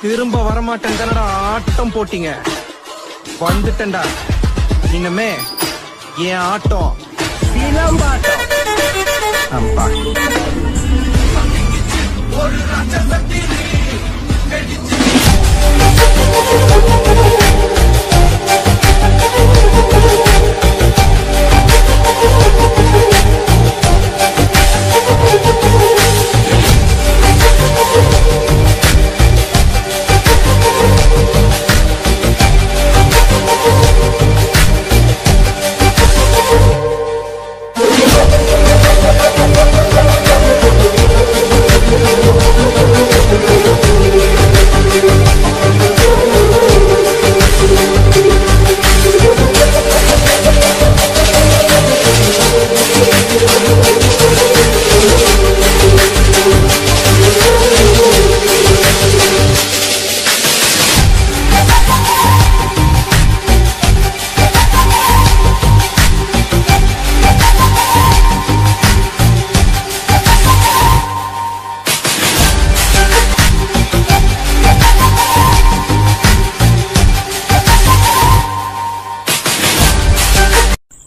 திரும்ப வரமாட்டேன் தானடா ஆட்டம் போட்டீங்க. வந்துட்டேன்டா. இனிமே என் ஆட்டம் சிலம்பாட்டம். ஒரு ராட்சசத்திரி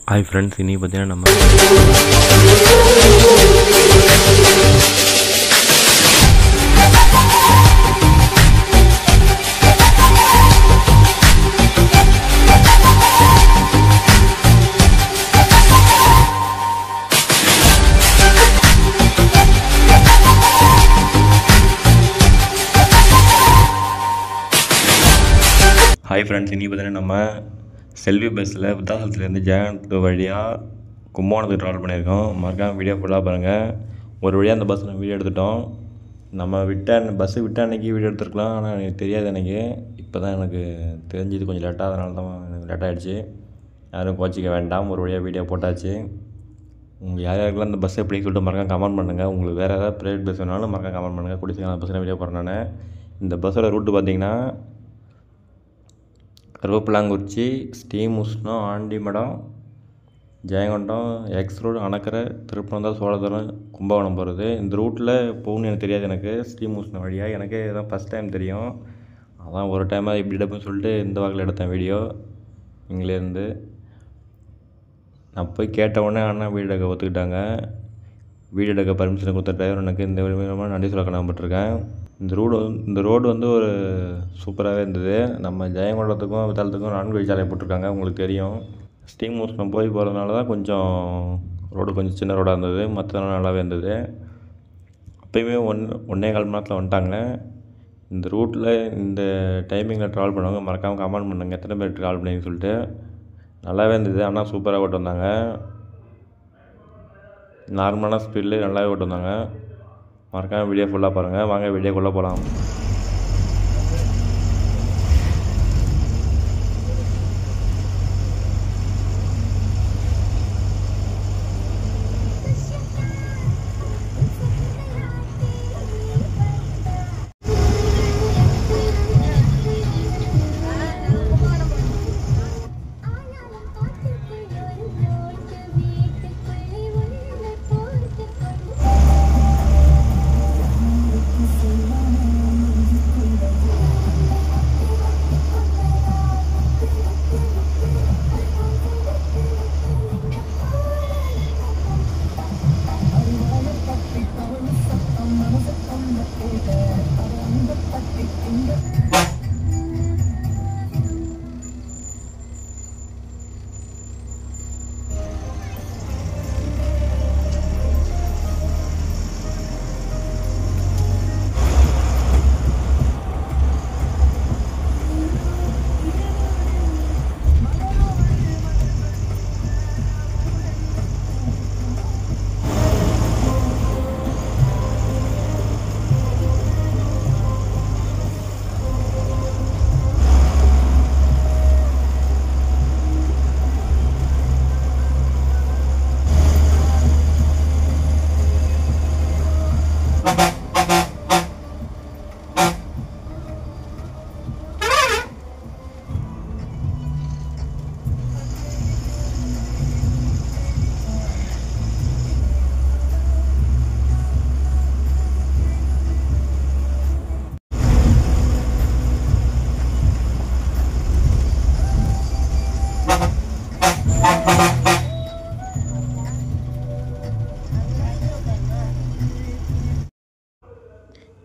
ஹாய் ஃப்ரெண்ட்ஸ், இன்றைக்கி பார்த்தீங்கன்னா நம்ம செல்வி பஸ்ஸில் விருத்தாசலத்துலேருந்து ஜெயங்கொண்டம் வழியாக கும்பகோணத்துக்கு ட்ராவல் பண்ணியிருக்கோம். மறக்காமல் வீடியோ ஃபுல்லாக பாருங்கள். ஒரு வழியாக அந்த பஸ்ஸில் வீடியோ எடுத்துட்டோம். நம்ம பஸ்ஸு விட்ட அன்றைக்கி வீடியோ எடுத்துருக்கலாம், ஆனால் எனக்கு தெரியாது. எனக்கு இப்போ தான் எனக்கு தெரிஞ்சுது, கொஞ்சம் லேட்டாக, அதனால தான் எனக்கு லேட்டாகிடுச்சு. யாரும் கோச்சிக்க வேண்டாம், ஒரு வழியாக வீடியோ போட்டாச்சு. உங்கள் யார் யாருக்கெல்லாம் இந்த பஸ் எப்படி சொல்லிட்டு மறக்காம கமெண்ட் பண்ணுங்கள். உங்களுக்கு வேறு ஏதாவது ப்ரைவேட் பஸ் வேணாலும் மறக்காம கமெண்ட் பண்ணுங்கள். குடிச்சிக்கலாம் பஸ்ஸில் வீடியோ போடுறேன் நான். இந்த பஸ்ஸோட ரூட்டு பார்த்திங்கன்னா கருவேப்பிலாங்குறிச்சி, ஸ்ரீமுஷ்ணம், ஆண்டிமடம், ஜெயங்கொண்டம், எக்ஸ் ரோடு, அணக்கரை, திருப்பனந்தாள், சோழதரம், கும்பகோணம் போகிறது. இந்த ரூட்டில் போகணுன்னு எனக்கு தெரியாது. எனக்கு ஸ்ரீமுஷ்ணம் வழியாக எனக்கே இதான் ஃபஸ்ட் டைம் தெரியும். அதான் ஒரு டைமாக இப்படி எடுப்பேன்னு சொல்லிட்டு இந்த வாக்கில் எடுத்தேன் வீடியோ. இங்கேருந்து நான் போய் கேட்ட உடனே அண்ணா வீடியோ எடுக்க ஒத்துக்கிட்டாங்க. வீடியோ எடுக்க பர்மிஷன் கொடுத்த டிரைவர் எனக்கு இந்த விதமாக நன்றி சொல்ல கடமைப்பட்டிருக்கேன். இந்த ரோடு வந்து ஒரு சூப்பராகவே இருந்தது. நம்ம ஜெயங்கொண்டத்துக்கும் வித்தாலத்துக்கும் 4 வழிச்சாலை போட்டிருக்காங்க, உங்களுக்கு தெரியும். ஸ்ரீமுஷ்ணம் போய் போகிறதுனால தான் கொஞ்சம் ரோடு கொஞ்சம் சின்ன ரோடாக இருந்தது, மற்றதெல்லாம் நல்லாவே இருந்தது. அப்போயுமே 1.25 மணி நேரத்தில் வந்துட்டாங்க. இந்த ரூட்டில் இந்த டைமிங்கில் ட்ராவல் பண்ணுவாங்க, மறக்காமல் கமெண்ட் பண்ணுங்கள் எத்தனை பேர் ட்ராவல் பண்ணிங்கன்னு சொல்லிட்டு. நல்லாவே இருந்தது, ஆனால் சூப்பராக ஓட்டு வந்தாங்க. நார்மலான ஸ்பீடில் நல்லாவே ஓட்டு வந்தாங்க. மறக்காமல் வீடியோ ஃபுல்லாக பாருங்கள். வாங்க வீடியோக்குள்ளே போகலாம்.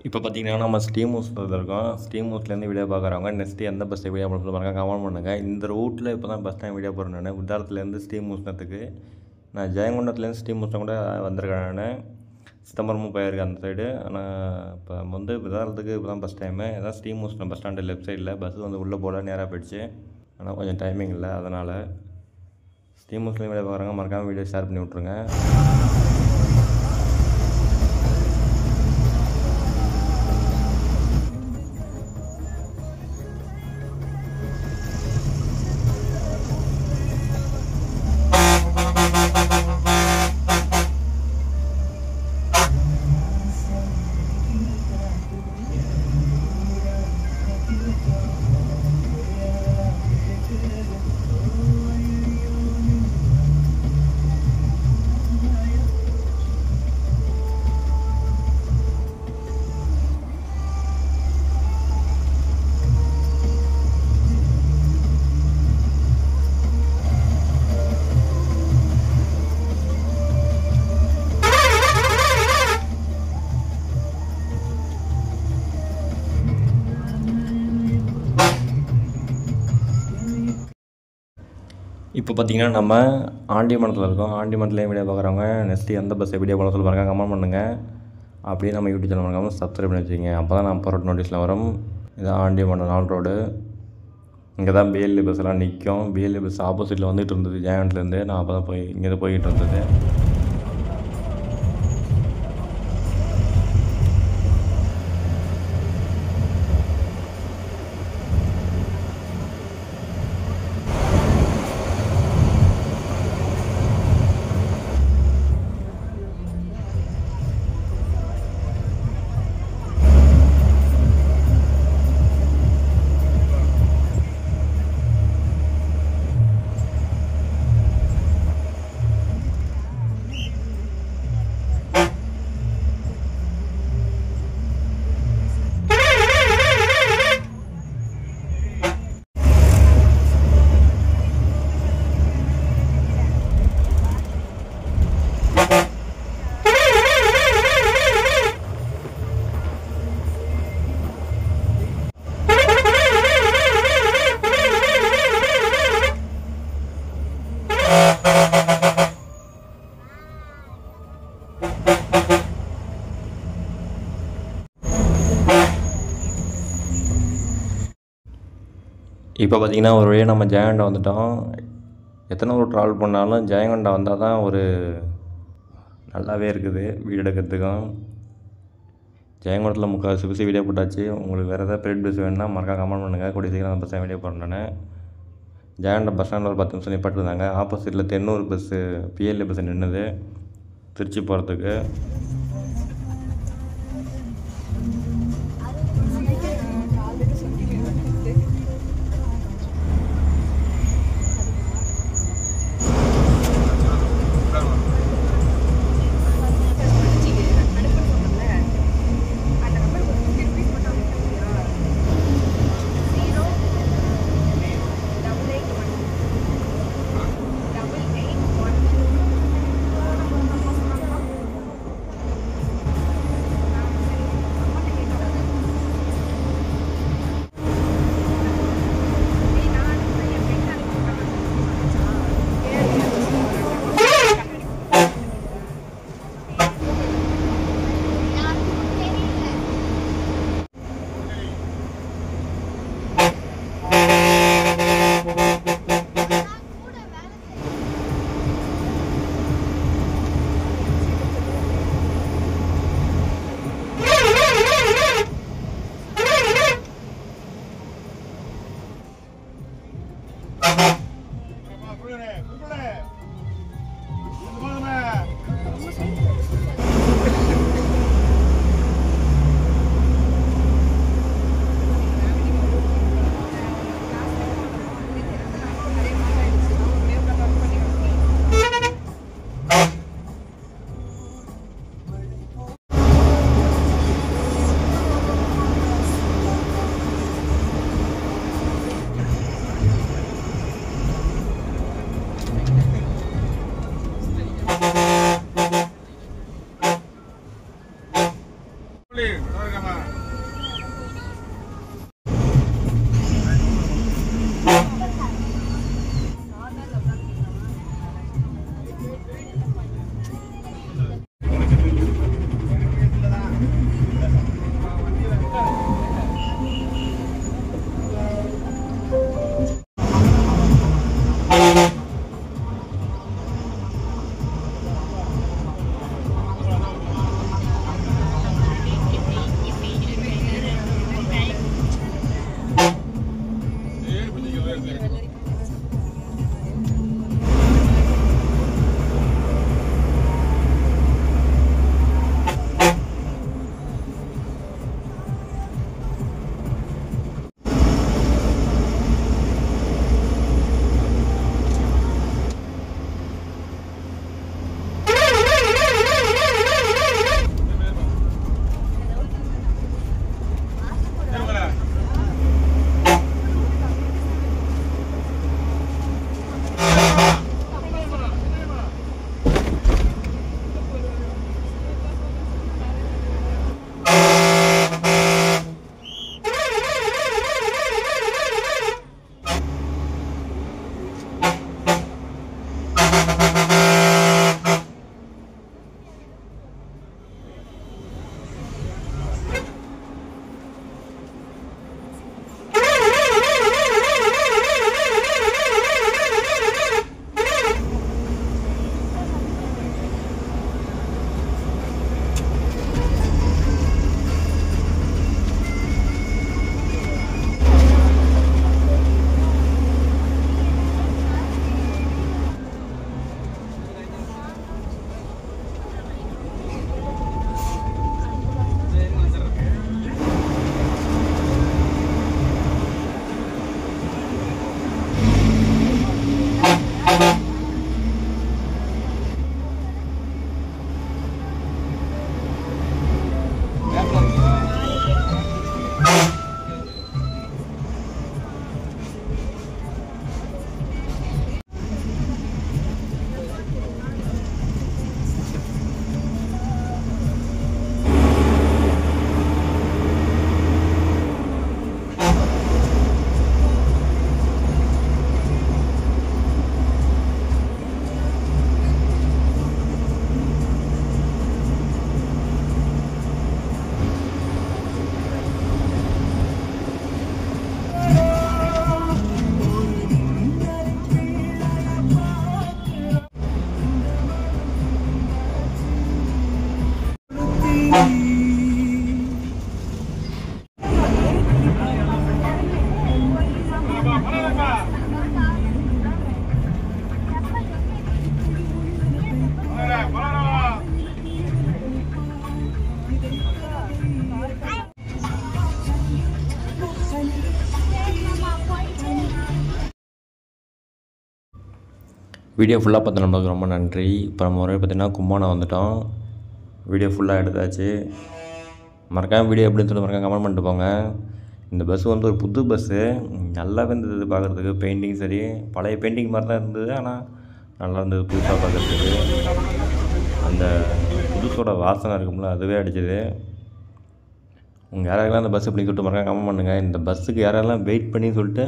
இப்போ பார்த்தீங்கன்னா நம்ம ஸ்டீம் ஹவுஸில் இருக்கோம். ஸ்டீம் ஹவுஸ்லேருந்து வீடியோ பார்க்குறவங்க நெக்ஸ்ட்டு எந்த பஸ்ஸில் வீடியோ போட பாருங்க கமெண்ட் பண்ணுங்கள். இந்த ரூட்டில் இப்போ தான் பஸ் டைம் வீடியோ போடுறேன் நான். வித்தாலத்துலேருந்து ஸ்டீம் ஹவுஸ்னத்துக்கு நான் ஜெயங்கொண்டத்துலேருந்து ஸ்டீம் ஹவுஸில் கூட வந்திருக்கேன் நான். சிதம்பரமும் போயிருக்கேன் அந்த சைடு. ஆனால் இப்போ வந்து விதாலத்துக்கு இப்போ தான் பஸ் டைமு. அதான் steam house bus stand left சைடில் பஸ் வந்து உள்ளே போட நேராக போயிடுச்சு. ஆனால் கொஞ்சம் டைமிங் இல்லை, அதனால் ஸ்டீம் ஹவுஸ்லேயும் வீடியோ பார்க்குறாங்க மறக்காமல் வீடியோ ஷேர் பண்ணி விட்ருங்க. இப்போ பார்த்தீங்கன்னா நம்ம ஆண்டிமண்டலத்தில் இருக்கோம். ஆண்டிமண்டலையும் வீடியோ பார்க்குறவங்க நெக்ஸ்ட்டு எந்த பஸ்ஸை வீடியோ போட சொல்லி பாருங்க கமெண்ட் பண்ணுங்கள். அப்படியே நம்ம யூடியூப் சேனல் மறக்காமல் சப்ஸ்கிரைப் பண்ணி வச்சுக்கோங்க. அப்போ தான் நான் போகிற நோட்டீஸில் வரும். இதுதான் ஆண்டிமண்டலம் 4 ரோடு. இங்கே தான் பிஎல்ஏ பஸ்ஸெல்லாம் நிற்கும். பிஎல்ஏ பஸ் ஆப்போசிட்டில் வந்துட்டு இருந்தது ஜெயங்கொண்டத்துலேருந்து. நான் அப்போ தான் இங்கேருந்து போய்கிட்டு இருந்தது. இப்போ பார்த்திங்கன்னா ஒரு வழியாக நம்ம ஜெயங்கொண்டா வந்துவிட்டோம். எத்தனை ஊர் ட்ராவல் பண்ணாலும் ஜெயங்கொண்டா வந்தால் தான் ஒரு நல்லாவே இருக்குது வீடு எடுக்கிறதுக்கும். ஜெயங்கொண்டத்தில் முக்கால்வாசி பஸ் வீடியோ போட்டாச்சு. உங்களுக்கு வேறு ஏதாவது பிரைவேட் பஸ் வேணுன்னா மறக்காம கமெண்ட் பண்ணுங்கள். கூடிய சீக்கிரம் அந்த பஸ்ஸை வீடியோ போடுறேன் நான். ஜெயங்கொண்டா பஸ் ஸ்டாண்டில் ஒரு 10 நிமிஷம் நிப்பாட்டிருந்தாங்க. ஆப்போசிட்டில் தென்னூர் பஸ்ஸு பிஎல்ஏ பஸ் நின்றுது திருச்சி போகிறதுக்கு. வீடியோ ஃபுல்லாக பார்த்த நம்மளுக்கு ரொம்ப நன்றி. இப்போ நம்ம ஒரு பார்த்திங்கன்னா கும்மானம் வந்துட்டோம். வீடியோ ஃபுல்லாக எடுத்தாச்சு. மறக்காமல் வீடியோ எப்படின்னு சொல்லி மறக்காம கமெண்ட் பண்ணிட்டு போங்க. இந்த பஸ்ஸு வந்து ஒரு புது பஸ்ஸு, நல்லாவே இருந்தது பார்க்குறதுக்கு. பெயிண்டிங் சரி பழைய பெயிண்டிங் மாதிரி தான் இருந்தது, ஆனால் நல்லா இருந்தது புதுசாக பார்க்குறதுக்கு. அந்த புதுசோட வாசனை இருக்கும்ல, அதுவே அடிச்சது. உங்கள் யாரெல்லாம் அந்த பஸ் எப்படி சொல்லிட்டு மறக்காம கமெண்ட் பண்ணுங்கள். இந்த பஸ்ஸுக்கு யாரெல்லாம் வெயிட் பண்ணி சொல்லிட்டு